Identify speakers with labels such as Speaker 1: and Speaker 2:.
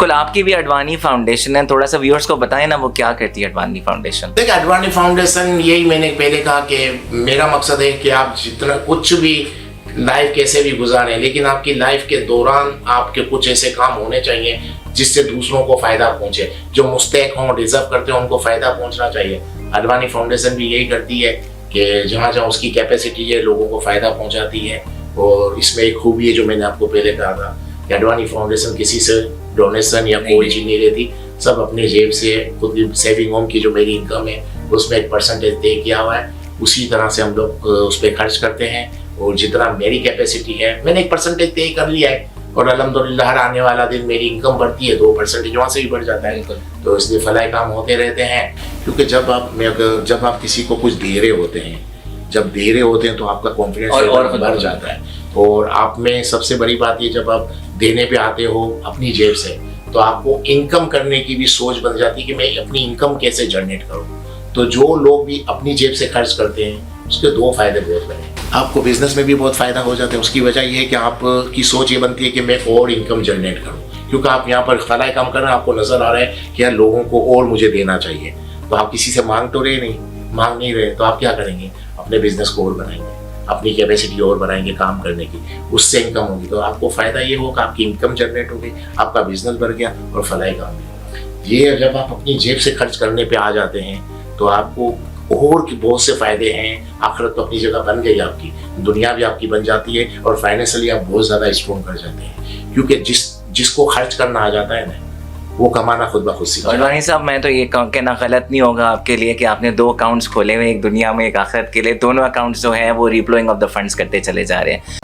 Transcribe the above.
Speaker 1: कुल आपकी भी अडवाणी फाउंडेशन है, थोड़ा सा व्यूअर्स को बताएं ना वो क्या करती है अडवाणी फाउंडेशन।
Speaker 2: देखिए, अडवाणी फाउंडेशन यही मैंने पहले कहा कि मेरा मकसद है कि आप जितना कुछ भी लाइफ कैसे भी गुजारें, लेकिन आपकी लाइफ के दौरान आपके कुछ ऐसे काम होने चाहिए जिससे दूसरों को फायदा पहुंचे। जो मुस्तैक हों, डिजर्व करते हों, उनको फायदा पहुंचना चाहिए। अडवाणी फाउंडेशन भी यही करती है कि जहाँ जहाँ उसकी कैपेसिटी है लोगों को फायदा पहुंचाती है। और इसमें एक खूबी है जो मैंने आपको पहले कहा था कि अडवाणी फाउंडेशन किसी से डोनेशन या कोई चीज नहीं लेती, सब अपने जेब से खुद की सेविंग होम की जो मेरी इनकम है उसमें एक परसेंटेज तय किया हुआ है, उसी तरह से हम लोग उस पर खर्च करते हैं। और जितना मेरी कैपेसिटी है मैंने एक परसेंटेज तय कर लिया है, और अल्हम्दुलिल्लाह हर आने वाला दिन मेरी इनकम बढ़ती है, 2% वहाँ से भी बढ़ जाता है। तो इसलिए फलाह काम होते रहते हैं। क्योंकि जब आप किसी को कुछ दे रहे होते हैं, तो आपका कॉन्फिडेंस और बढ़ जाता है। और आप में सबसे बड़ी बात ये, जब आप देने पे आते हो अपनी जेब से, तो आपको इनकम करने की भी सोच बन जाती है कि मैं अपनी इनकम कैसे जनरेट करूँ। तो जो लोग भी अपनी जेब से खर्च करते हैं उसके दो फायदे बहुत बड़े हैं। आपको बिजनेस में भी बहुत फायदा हो जाता है। उसकी वजह ये है कि आपकी सोच ये बनती है कि मैं और इनकम जनरेट करूँ, क्योंकि आप यहाँ पर फलाह काम कर रहे हैं, आपको नजर आ रहा है कि यार लोगों को और मुझे देना चाहिए। तो आप किसी से मांग नहीं रहे, तो आप क्या करेंगे? अपने बिजनेस को और बनाएंगे, अपनी कैपेसिटी और बढ़ाएंगे काम करने की, उससे इनकम होगी। तो आपको फायदा ये होगा, आपकी इनकम जनरेट होगी, आपका बिजनेस बढ़ गया और फलाह काम भी होगा। ये जब आप अपनी जेब से खर्च करने पे आ जाते हैं तो आपको और बहुत से फायदे हैं। आखिरत तो अपनी जगह बन गई आपकी, दुनिया भी आपकी बन जाती है, और फाइनेंशियली आप बहुत ज़्यादा स्ट्रॉन्ग कर जाते हैं। क्योंकि जिसको खर्च करना आ जाता है ना, वो कमाना खुद ब खुद सीख जाता है।
Speaker 1: अडवाणी साहब, मैं तो ये कहना गलत नहीं होगा आपके लिए कि आपने 2 अकाउंट्स खोले हुए, एक दुनिया में एक आखिरत के लिए। दोनों अकाउंट्स जो हैं वो रिप्लोइंग ऑफ द फंड्स करते चले जा रहे हैं।